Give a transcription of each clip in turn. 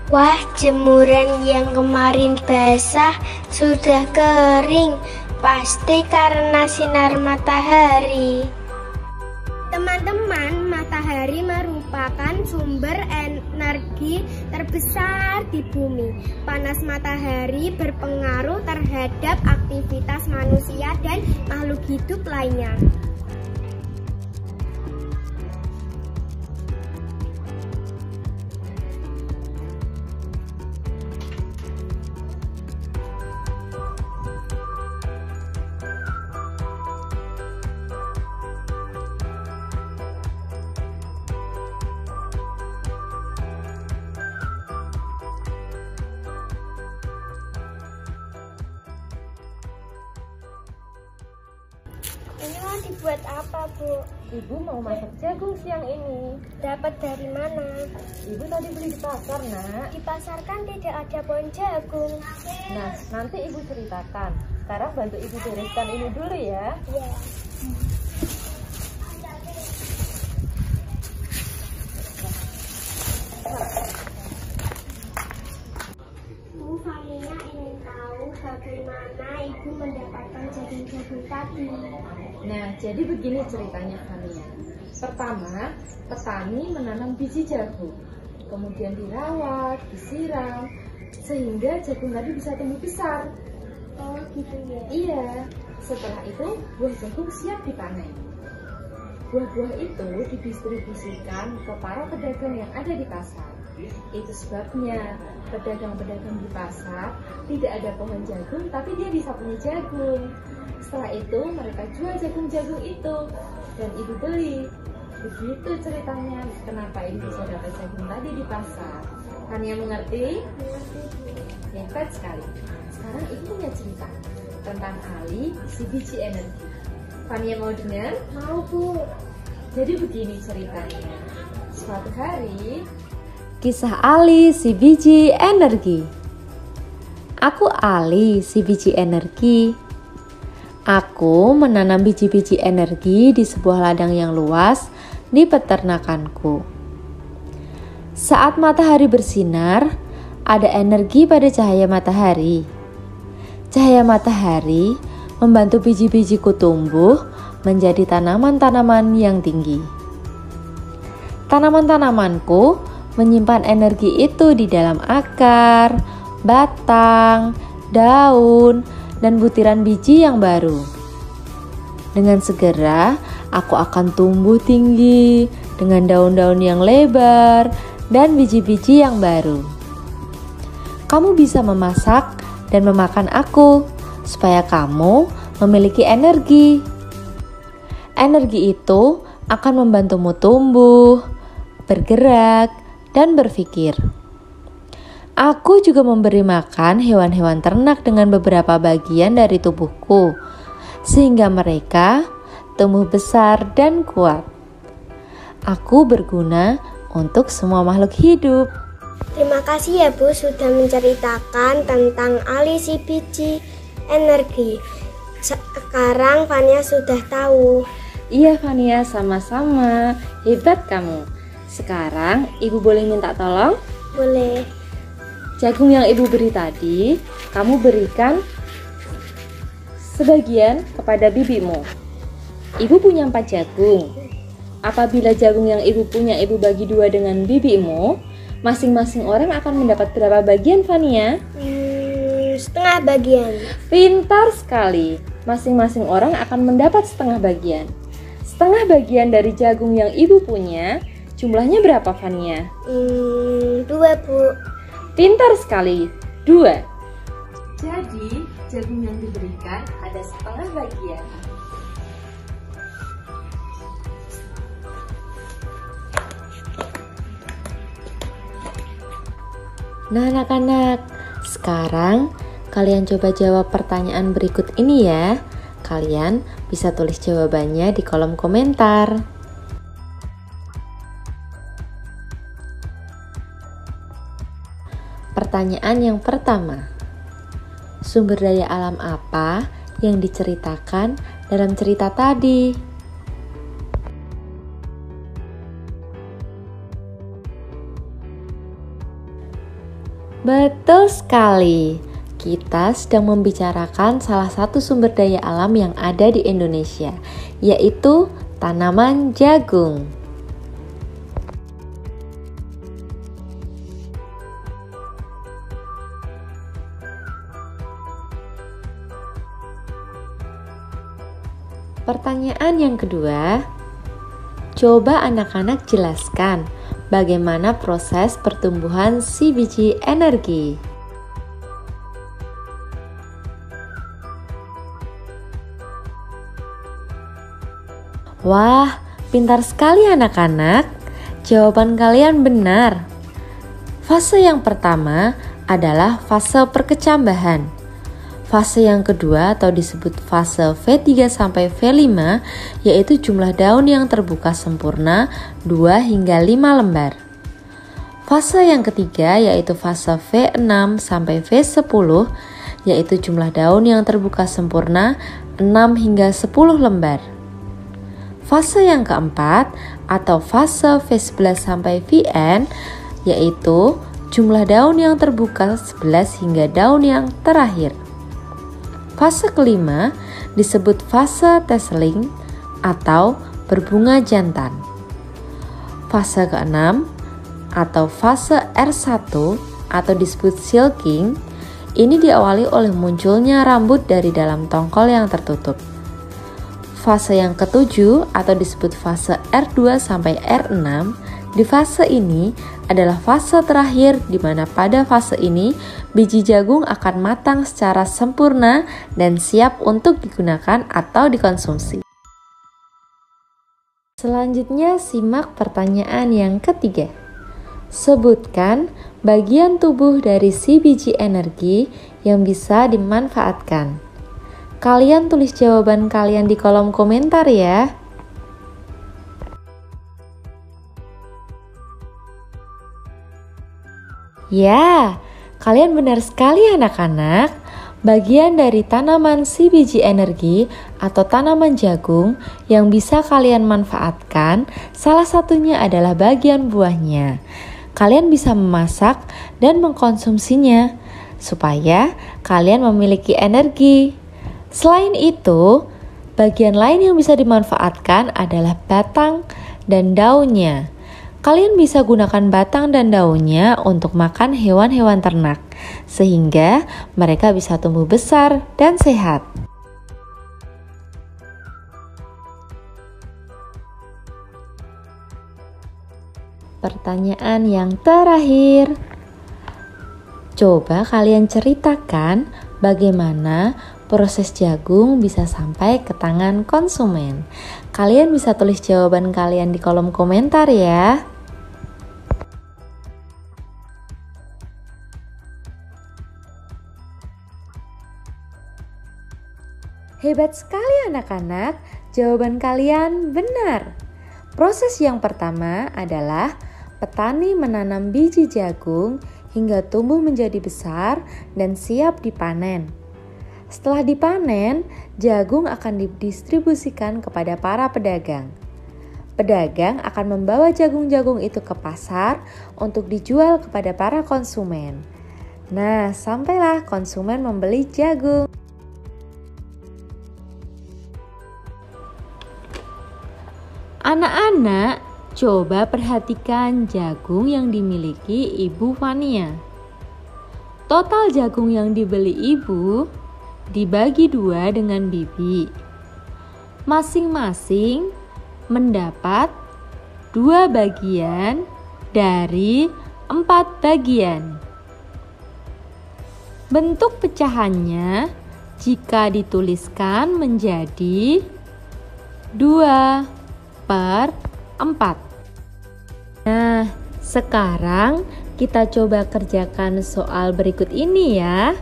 Wah, jemuran yang kemarin basah sudah kering. Pasti karena sinar matahari. Teman-teman, matahari merupakan sumber energi terbesar di bumi. Panas matahari berpengaruh terhadap aktivitas manusia dan makhluk hidup lainnya. Ini mau dibuat apa, Bu? Ibu mau masak jagung siang ini. Dapat dari mana? Ibu tadi beli di pasar, Nak. Di pasar kan tidak ada pohon jagung. Nah, nanti Ibu ceritakan. Sekarang bantu Ibu bereskan ini dulu ya. Iya. Bu, Fania ingin tahu bagaimana Ibu mendapatkan jagung-jagung tadi. Nah, jadi begini ceritanya, Fania. Pertama, petani menanam biji jagung. Kemudian dirawat, disiram, sehingga jagung tadi bisa tumbuh besar. Oh, gitu ya. Iya, setelah itu buah jagung siap dipanen. Buah-buah itu didistribusikan ke para pedagang yang ada di pasar. Itu sebabnya pedagang-pedagang di pasar tidak ada pohon jagung, tapi dia bisa punya jagung. Setelah itu mereka jual jagung-jagung itu dan Ibu beli. Begitu ceritanya kenapa Ibu bisa dapat jagung tadi di pasar. Fania mengerti? Hebat sekali. Sekarang Ibu punya cerita tentang Ali si biji energi. Fania mau dengar? Mau, Bu. Jadi begini ceritanya. Suatu hari, Kisah Ali si biji energi. Aku Ali si biji energi. Aku menanam biji-biji energi di sebuah ladang yang luas di peternakanku. Saat matahari bersinar, ada energi pada cahaya matahari. Cahaya matahari membantu biji-bijiku tumbuh menjadi tanaman-tanaman yang tinggi. Tanaman-tanamanku menyimpan energi itu di dalam akar, batang, daun, dan butiran biji yang baru. Dengan segera, aku akan tumbuh tinggi dengan daun-daun yang lebar dan biji-biji yang baru. Kamu bisa memasak dan memakan aku supaya kamu memiliki energi. Energi itu akan membantumu tumbuh, bergerak, dan berpikir. Aku juga memberi makan hewan-hewan ternak dengan beberapa bagian dari tubuhku, sehingga mereka tumbuh besar dan kuat. Aku berguna untuk semua makhluk hidup. Terima kasih ya, Bu, sudah menceritakan tentang Ali si biji energi. Sekarang Fania sudah tahu. Iya Fania, sama-sama. Hebat kamu. Sekarang Ibu boleh minta tolong? Boleh. Jagung yang Ibu beri tadi, kamu berikan sebagian kepada bibimu. Ibu punya 4 jagung. Apabila jagung yang Ibu punya Ibu bagi 2 dengan bibimu, masing-masing orang akan mendapat berapa bagian, Fania? Setengah bagian. Pintar sekali. Masing-masing orang akan mendapat setengah bagian. Setengah bagian dari jagung yang Ibu punya, jumlahnya berapa, Fania? 2, Bu. Pintar sekali, 2. jadi jagung yang diberikan ada setengah bagian. Nah anak-anak, sekarang kalian coba jawab pertanyaan berikut ini ya. Kalian bisa tulis jawabannya di kolom komentar. Pertanyaan yang pertama, sumber daya alam apa yang diceritakan dalam cerita tadi? Betul sekali. Kita sedang membicarakan salah satu sumber daya alam yang ada di Indonesia, yaitu tanaman jagung. Pertanyaan yang kedua, coba anak-anak jelaskan bagaimana proses pertumbuhan si biji energi. Wah, pintar sekali anak-anak. Jawaban kalian benar. Fase yang pertama adalah fase perkecambahan. Fase yang kedua atau disebut fase V3 sampai V5 yaitu jumlah daun yang terbuka sempurna 2 hingga 5 lembar. Fase yang ketiga yaitu fase V6 sampai V10 yaitu jumlah daun yang terbuka sempurna 6 hingga 10 lembar. Fase yang keempat atau fase V11 sampai Vn yaitu jumlah daun yang terbuka 11 hingga daun yang terakhir. Fase kelima disebut fase tasseling atau berbunga jantan. Fase keenam atau fase R1 atau disebut silking ini diawali oleh munculnya rambut dari dalam tongkol yang tertutup. Fase yang ketujuh atau disebut fase R2 sampai R6, di fase ini adalah fase terakhir di mana pada fase ini biji jagung akan matang secara sempurna dan siap untuk digunakan atau dikonsumsi. Selanjutnya simak pertanyaan yang ketiga. Sebutkan bagian tubuh dari si biji energi yang bisa dimanfaatkan. Kalian tulis jawaban kalian di kolom komentar ya. Ya, kalian benar sekali anak-anak. Bagian dari tanaman si biji energi atau tanaman jagung yang bisa kalian manfaatkan, salah satunya adalah bagian buahnya. Kalian bisa memasak dan mengkonsumsinya supaya kalian memiliki energi. Selain itu, bagian lain yang bisa dimanfaatkan adalah batang dan daunnya. Kalian bisa gunakan batang dan daunnya untuk makan hewan-hewan ternak, sehingga mereka bisa tumbuh besar dan sehat. Pertanyaan yang terakhir. Coba kalian ceritakan bagaimana proses jagung bisa sampai ke tangan konsumen. Kalian bisa tulis jawaban kalian di kolom komentar ya. Hebat sekali anak-anak, jawaban kalian benar. Proses yang pertama adalah petani menanam biji jagung hingga tumbuh menjadi besar dan siap dipanen. Setelah dipanen, jagung akan didistribusikan kepada para pedagang. Pedagang akan membawa jagung-jagung itu ke pasar untuk dijual kepada para konsumen. Nah, sampailah konsumen membeli jagung. Anak-anak, coba perhatikan jagung yang dimiliki Ibu Fania. Total jagung yang dibeli Ibu dibagi 2 dengan Bibi. Masing-masing mendapat 2 bagian dari 4 bagian. Bentuk pecahannya jika dituliskan menjadi 2/4. Nah, sekarang kita coba kerjakan soal berikut ini ya.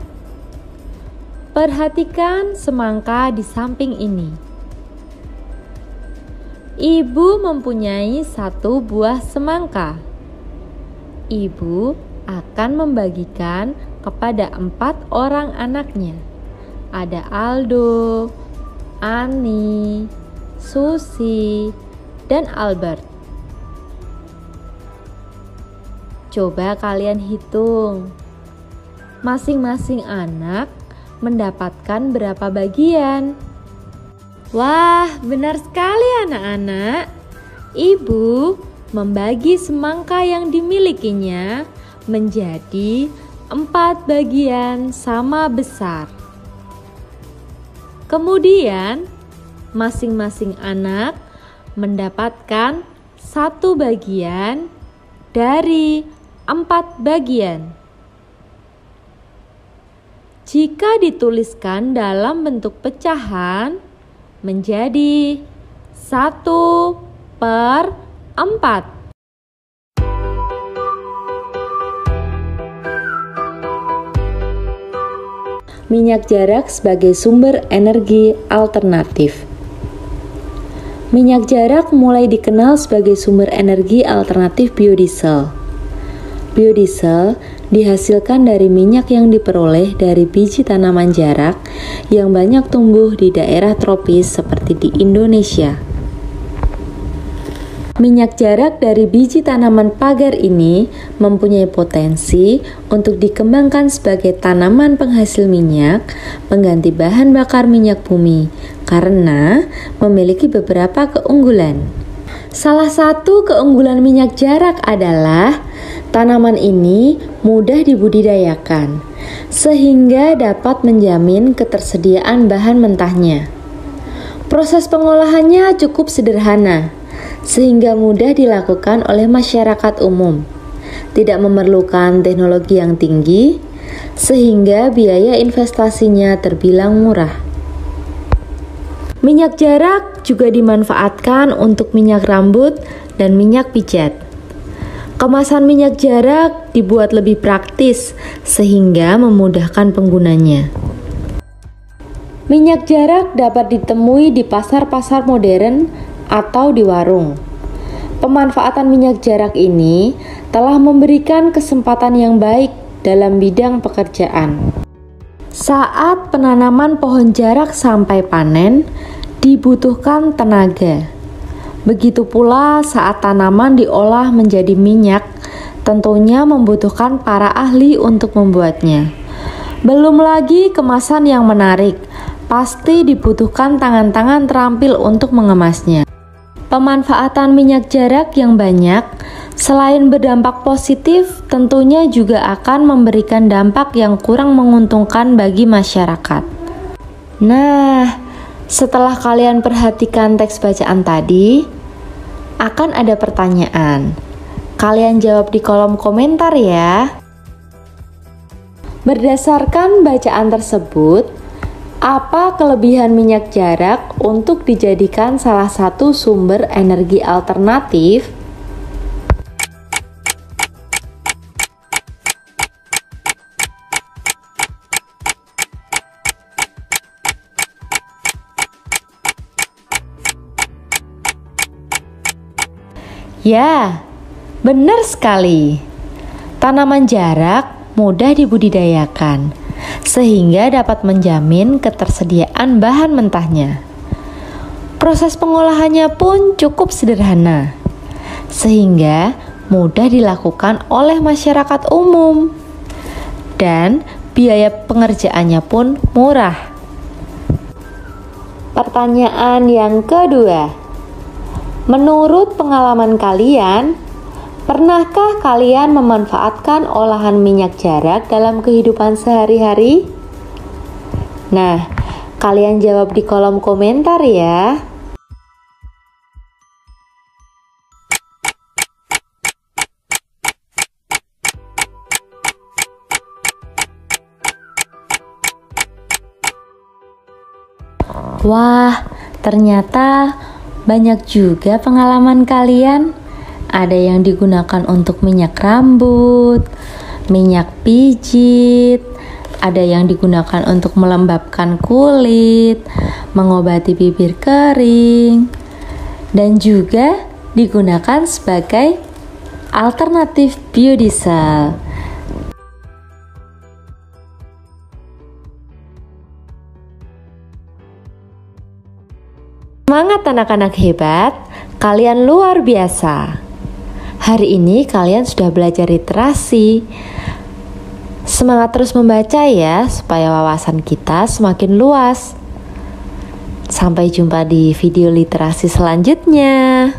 Perhatikan semangka di samping ini. Ibu mempunyai 1 buah semangka. Ibu akan membagikan kepada 4 orang anaknya. Ada Aldo, Ani, Susi, dan Albert. Coba kalian hitung masing-masing anak mendapatkan berapa bagian? Wah, benar sekali anak-anak. Ibu membagi semangka yang dimilikinya menjadi 4 bagian sama besar. Kemudian, masing-masing anak mendapatkan 1 bagian dari 4 bagian. Jika dituliskan dalam bentuk pecahan, menjadi 1/4. Minyak jarak sebagai sumber energi alternatif. Minyak jarak mulai dikenal sebagai sumber energi alternatif biodiesel. Biodiesel dihasilkan dari minyak yang diperoleh dari biji tanaman jarak yang banyak tumbuh di daerah tropis seperti di Indonesia. Minyak jarak dari biji tanaman pagar ini mempunyai potensi untuk dikembangkan sebagai tanaman penghasil minyak, pengganti bahan bakar minyak bumi, karena memiliki beberapa keunggulan. Salah satu keunggulan minyak jarak adalah tanaman ini mudah dibudidayakan, sehingga dapat menjamin ketersediaan bahan mentahnya. Proses pengolahannya cukup sederhana, sehingga mudah dilakukan oleh masyarakat umum. Tidak memerlukan teknologi yang tinggi, sehingga biaya investasinya terbilang murah. Minyak jarak juga dimanfaatkan untuk minyak rambut dan minyak pijat. Kemasan minyak jarak dibuat lebih praktis, sehingga memudahkan penggunanya. Minyak jarak dapat ditemui di pasar-pasar modern atau di warung. Pemanfaatan minyak jarak ini telah memberikan kesempatan yang baik dalam bidang pekerjaan. Saat penanaman pohon jarak sampai panen, dibutuhkan tenaga. Begitu pula saat tanaman diolah menjadi minyak, tentunya membutuhkan para ahli untuk membuatnya. Belum lagi kemasan yang menarik, pasti dibutuhkan tangan-tangan terampil untuk mengemasnya. Pemanfaatan minyak jarak yang banyak, selain berdampak positif, tentunya juga akan memberikan dampak yang kurang menguntungkan bagi masyarakat. Nah, setelah kalian perhatikan teks bacaan tadi, akan ada pertanyaan. Kalian jawab di kolom komentar ya. Berdasarkan bacaan tersebut, apa kelebihan minyak jarak untuk dijadikan salah satu sumber energi alternatif? Ya, benar sekali. Tanaman jarak mudah dibudidayakan, sehingga dapat menjamin ketersediaan bahan mentahnya. Proses pengolahannya pun cukup sederhana, sehingga mudah dilakukan oleh masyarakat umum, dan biaya pengerjaannya pun murah. Pertanyaan yang kedua, menurut pengalaman kalian, pernahkah kalian memanfaatkan olahan minyak jarak dalam kehidupan sehari-hari? Nah, kalian jawab di kolom komentar ya. Wah, ternyata banyak juga pengalaman kalian. Ada yang digunakan untuk minyak rambut, minyak pijit, ada yang digunakan untuk melembabkan kulit, mengobati bibir kering, dan juga digunakan sebagai alternatif biodiesel. Semangat anak-anak hebat, kalian luar biasa. Hari ini kalian sudah belajar literasi. Semangat terus membaca ya, supaya wawasan kita semakin luas. Sampai jumpa di video literasi selanjutnya.